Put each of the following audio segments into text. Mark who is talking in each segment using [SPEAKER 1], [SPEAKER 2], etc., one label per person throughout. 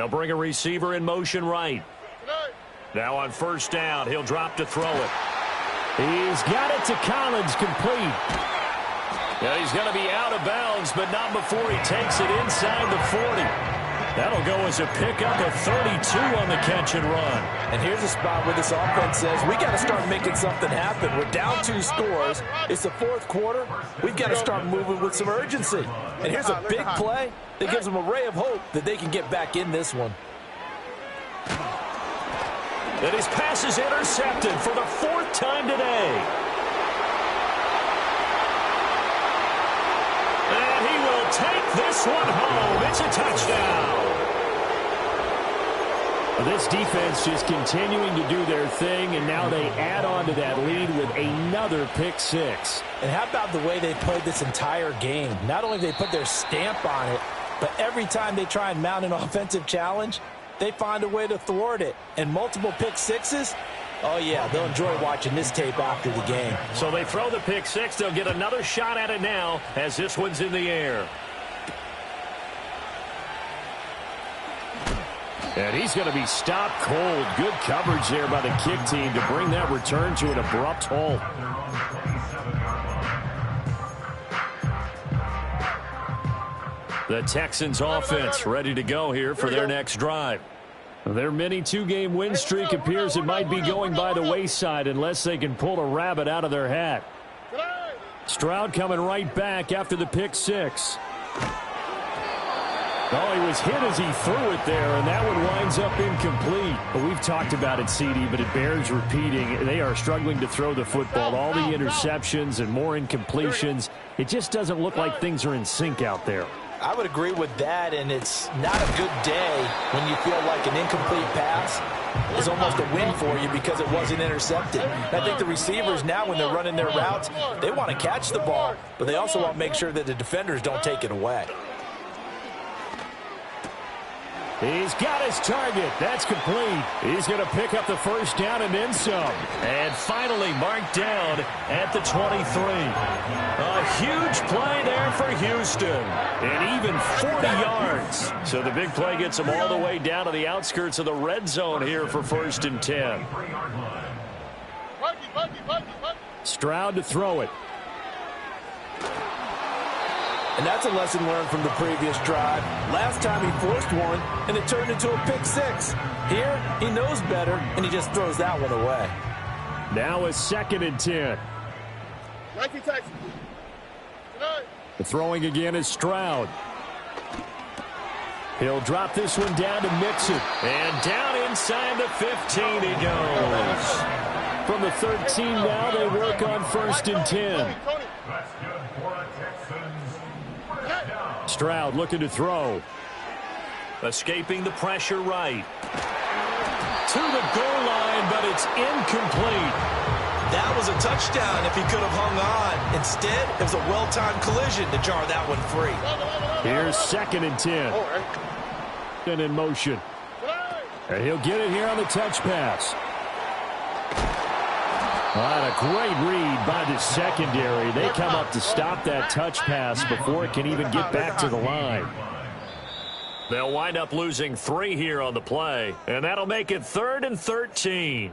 [SPEAKER 1] They'll bring a receiver in motion right. Now on first down, he'll drop to throw it.
[SPEAKER 2] He's got it to Collins, complete.
[SPEAKER 1] Yeah, he's going to be out of bounds, but not before he takes it inside the 40. That'll go as a pickup of 32 on the catch and run.
[SPEAKER 3] And here's a spot where this offense says, we got to start making something happen. We're down 2 scores. It's the 4th quarter. We've got to start moving with some urgency. And here's a big play that gives them a ray of hope that they can get back in this one.
[SPEAKER 1] And his pass is intercepted for the 4th time today. And he will take this one home. It's a touchdown.
[SPEAKER 2] This defense just continuing to do their thing, and now they add on to that lead with another pick 6.
[SPEAKER 3] And how about the way they played this entire game? Not only did they put their stamp on it, but every time they try and mount an offensive challenge, they find a way to thwart it. And multiple pick 6s, oh yeah, they'll enjoy watching this tape after the game.
[SPEAKER 1] So they throw the pick 6. They'll get another shot at it now as this one's in the air.
[SPEAKER 2] And he's going to be stopped cold. Good coverage there by the kick team to bring that return to an abrupt halt.
[SPEAKER 1] The Texans offense ready to go here for their next drive.
[SPEAKER 2] Their mini 2-game win streak appears it might be going by the wayside unless they can pull a rabbit out of their hat. Stroud coming right back after the pick 6. Oh, he was hit as he threw it there, and that one winds up incomplete. But we've talked about it, CD, but it bears repeating. They are struggling to throw the football. All the interceptions and more incompletions. It just doesn't look like things are in sync out there.
[SPEAKER 3] I would agree with that, and it's not a good day when you feel like an incomplete pass is almost a win for you because it wasn't intercepted. And I think the receivers now, when they're running their routes, they want to catch the ball, but they also want to make sure that the defenders don't take it away.
[SPEAKER 2] He's got his target. That's complete. He's going to pick up the first down and then some.
[SPEAKER 1] And finally marked down at the 23. A huge play there for Houston. And even 40 yards. So the big play gets them all the way down to the outskirts of the red zone here for 1st and 10.
[SPEAKER 2] Stroud to throw it.
[SPEAKER 3] And that's a lesson learned from the previous drive. Last time he forced one, and it turned into a pick 6. Here, he knows better, and he just throws that one away.
[SPEAKER 2] Now a 2nd and 10. The throwing again is Stroud. He'll drop this one down to Mixon.
[SPEAKER 1] And down inside the 15 he goes.
[SPEAKER 2] From the 13 now, they work on 1st and 10. Stroud looking to throw.
[SPEAKER 1] Escaping the pressure right. To the goal line, but it's incomplete.
[SPEAKER 3] That was a touchdown if he could have hung on. Instead, it was a well-timed collision to jar that one free.
[SPEAKER 2] Here's 2nd and 10. And in motion. And he'll get it here on the touch pass. What a great read by the secondary. They come up to stop that touch pass before it can even get back to the line.
[SPEAKER 1] They'll wind up losing 3 here on the play, and that'll make it 3rd and 13.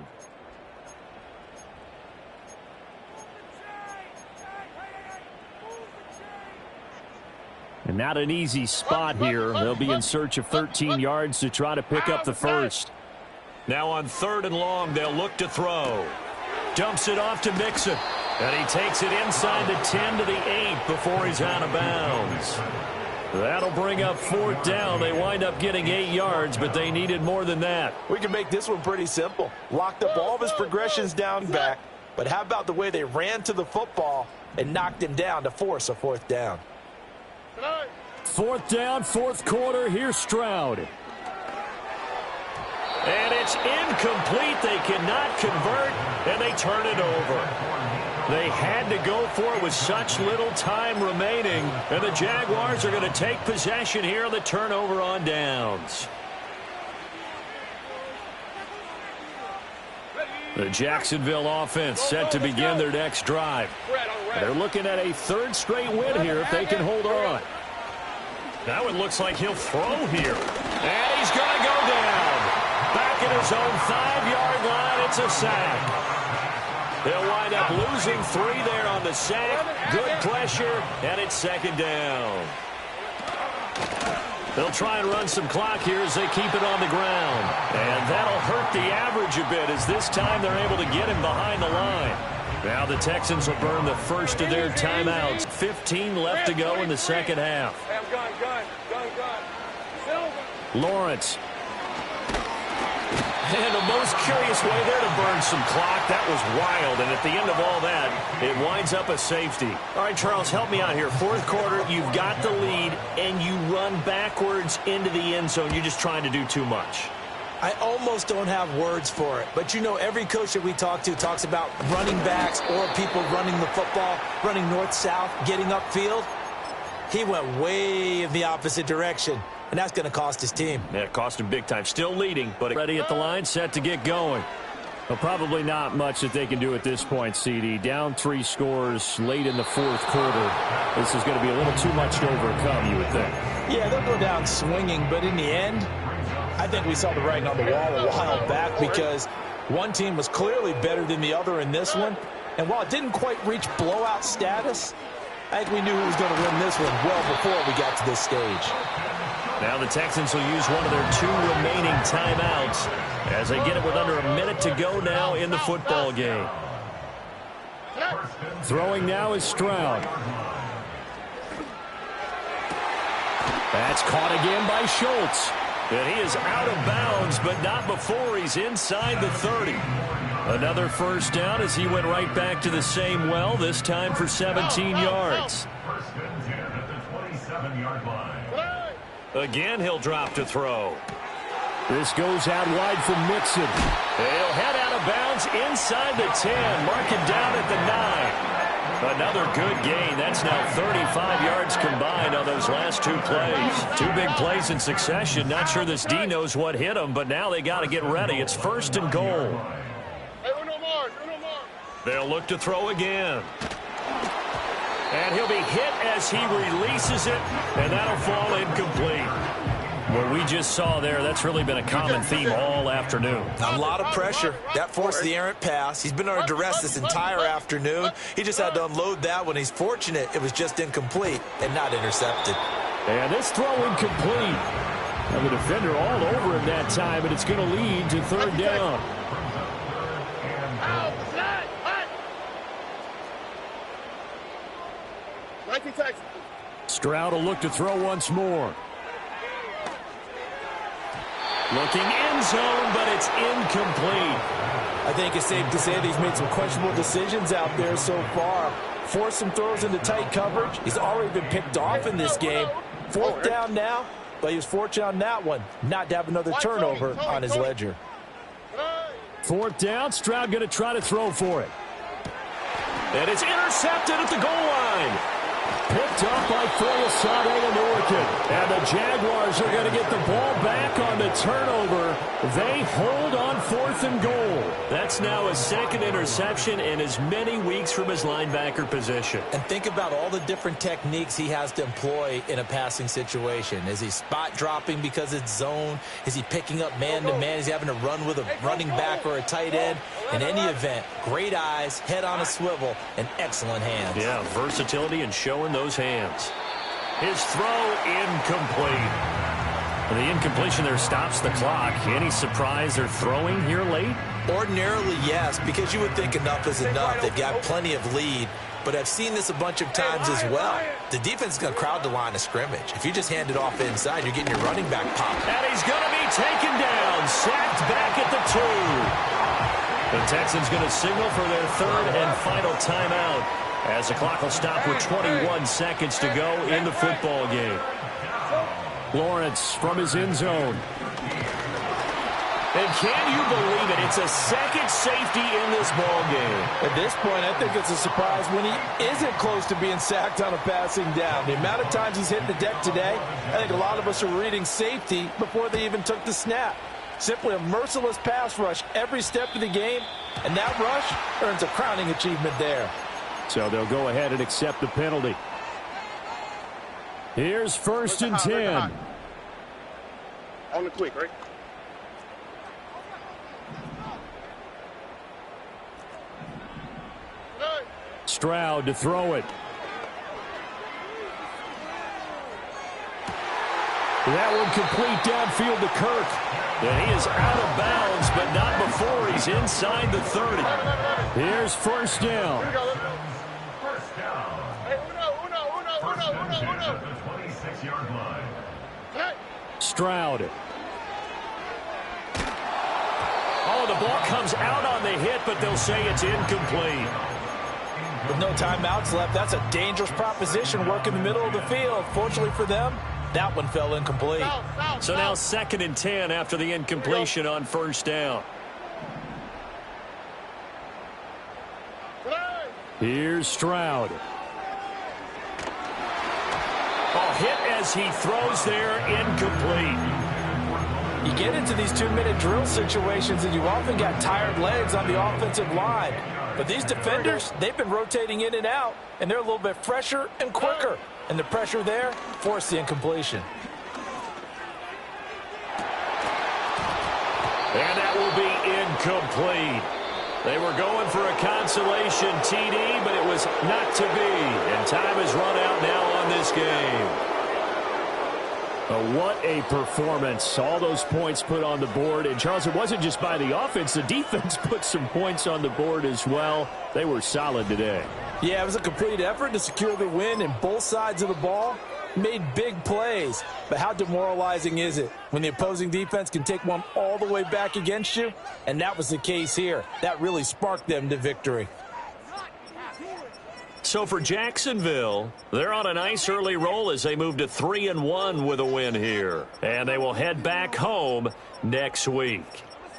[SPEAKER 2] And not an easy spot here. They'll be in search of 13 yards to try to pick up the first.
[SPEAKER 1] Now on 3rd and long, they'll look to throw. Dumps it off to Mixon. And he takes it inside the 10 to the 8 before he's out of bounds. That'll bring up 4th down. They wind up getting 8 yards, but they needed more than that.
[SPEAKER 3] We can make this one pretty simple. Locked up all of his progressions down back. But how about the way they ran to the football and knocked him down to force a 4th down?
[SPEAKER 2] 4th down, 4th quarter. Here's Stroud.
[SPEAKER 1] And it's incomplete. They cannot convert, and they turn it over. They had to go for it with such little time remaining, and the Jaguars are going to take possession here on the turnover on downs. The Jacksonville offense set to begin their next drive. They're looking at a 3rd straight win here if they can hold on. Now it looks like he'll throw here. And he's going to his own 5-yard line. It's a sack. They'll wind up losing 3 there on the sack. Good pressure, and it's second down. They'll try and run some clock here as they keep it on the ground. And that'll hurt the average a bit as this time they're able to get him behind the line. Now the Texans will burn the first of their timeouts. 15 left to go in the second half. Lawrence. And the most curious way there to burn some clock. That was wild. And at the end of all that, it winds up a safety. All right, Charles, help me out here. Fourth quarter, you've got the lead, and you run backwards into the end zone. You're just trying to do too much.
[SPEAKER 3] I almost don't have words for it. But, you know, every coach that we talk to talks about running backs or people running the football, running north-south, getting upfield. He went way in the opposite direction. And that's going to cost his team.
[SPEAKER 1] Yeah, it cost him big time. Still leading, but
[SPEAKER 2] ready at the line, set to get going. Well, probably not much that they can do at this point, CD. Down 3 scores late in the fourth quarter. This is going to be a little too much to overcome, you would think.
[SPEAKER 3] Yeah, they'll go down swinging, but in the end, I think we saw the writing on the wall a while back because one team was clearly better than the other in this one. And while it didn't quite reach blowout status, I think we knew who was going to win this one well before we got to this stage.
[SPEAKER 1] Now the Texans will use one of their 2 remaining timeouts as they get it with under a minute to go now in the football game.
[SPEAKER 2] Throwing now is Stroud. That's caught again by Schultz.
[SPEAKER 1] And he is out of bounds, but not before he's inside the 30. Another first down as he went right back to the same well, this time for 17 yards. Again, he'll drop to throw.
[SPEAKER 2] This goes out wide for Mixon.
[SPEAKER 1] He'll head out of bounds inside the 10. Mark it down at the 9. Another good gain. That's now 35 yards combined on those last 2 plays. 2 big plays in succession. Not sure this D knows what hit them, but now they got to get ready. It's first and goal. They'll look to throw again. And he'll be hit as he releases it, and that'll fall incomplete.
[SPEAKER 2] What we just saw there, that's really been a common theme all afternoon.
[SPEAKER 3] A lot of pressure. That forced the errant pass. He's been under duress this entire afternoon. He just had to unload that one. He's fortunate it was just incomplete and not intercepted.
[SPEAKER 2] And this throw incomplete. And the defender all over him that time, and it's going to lead to third down. Stroud will look to throw once more.
[SPEAKER 1] Looking end zone, but it's incomplete.
[SPEAKER 3] I think it's safe to say that he's made some questionable decisions out there so far. Forced some throws into tight coverage. He's already been picked off in this game. Fourth down now, but he was fortunate on that one not to have another turnover on his ledger.
[SPEAKER 2] Fourth down, Stroud going to try to throw for it.
[SPEAKER 1] And it's intercepted at the goal line.
[SPEAKER 2] Picked up by Foyesade and the Jaguars are going to get the ball back on the turnover. They hold on 4th and goal.
[SPEAKER 1] That's now his 2nd interception in as many weeks from his linebacker position.
[SPEAKER 3] And think about all the different techniques he has to employ in a passing situation. Is he spot dropping because it's zone? Is he picking up man-to-man? Is he having to run with a running back or a tight end? In any event, great eyes, head on a swivel, and excellent hands.
[SPEAKER 1] Yeah, versatility and showing those hands. His throw incomplete. And the incompletion there stops the clock. Any surprise they're throwing here late?
[SPEAKER 3] Ordinarily, yes, because you would think enough is enough. They've got plenty of lead, but I've seen this a bunch of times as well. The defense is going to crowd the line of scrimmage. If you just hand it off inside, you're getting your running back popped.
[SPEAKER 1] And he's going to be taken down, sacked back at the 2. The Texans going to signal for their 3rd and final timeout as the clock will stop with 21 seconds to go in the football game.
[SPEAKER 2] Lawrence from his end zone.
[SPEAKER 1] And can you believe it? It's a 2nd safety in this ball game.
[SPEAKER 3] At this point, I think it's a surprise when he isn't close to being sacked on a passing down. The amount of times he's hit the deck today, I think a lot of us are reading safety before they even took the snap. Simply a merciless pass rush every step of the game, and that rush earns a crowning achievement there.
[SPEAKER 2] So they'll go ahead and accept the penalty. Here's 1st and 10.
[SPEAKER 4] On the quick, right?
[SPEAKER 2] Stroud to throw it. That one complete downfield to Kirk.
[SPEAKER 1] And he is out of bounds, but not before he's inside the 30.
[SPEAKER 2] Here's first down. Stroud.
[SPEAKER 1] Oh, the ball comes out on the hit, but they'll say it's incomplete.
[SPEAKER 3] With no timeouts left, that's a dangerous proposition, work in the middle of the field. Fortunately for them, that one fell incomplete.
[SPEAKER 1] So now 2nd and 10 after the incompletion on first down.
[SPEAKER 2] Here's Stroud.
[SPEAKER 1] Oh, hit as he throws there, incomplete.
[SPEAKER 3] You get into these 2-minute drill situations, and you often got tired legs on the offensive line. But these defenders, they've been rotating in and out, and they're a little bit fresher and quicker. And the pressure there forced the incompletion.
[SPEAKER 1] And that will be incomplete. They were going for a consolation TD, but it was not to be. And time has run out now on this game.
[SPEAKER 2] What a performance. All those points put on the board. And, Charles, it wasn't just by the offense. The defense put some points on the board as well. They were solid today.
[SPEAKER 3] Yeah, it was a complete effort to secure the win, and both sides of the ball made big plays. But how demoralizing is it when the opposing defense can take one all the way back against you? And that was the case here. That really sparked them to victory.
[SPEAKER 1] So for Jacksonville, they're on a nice early roll as they move to 3-1 with a win here. And they will head back home next week.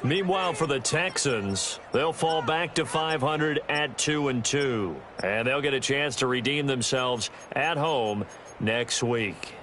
[SPEAKER 1] Meanwhile, for the Texans, they'll fall back to 500 at 2-2. And they'll get a chance to redeem themselves at home next week.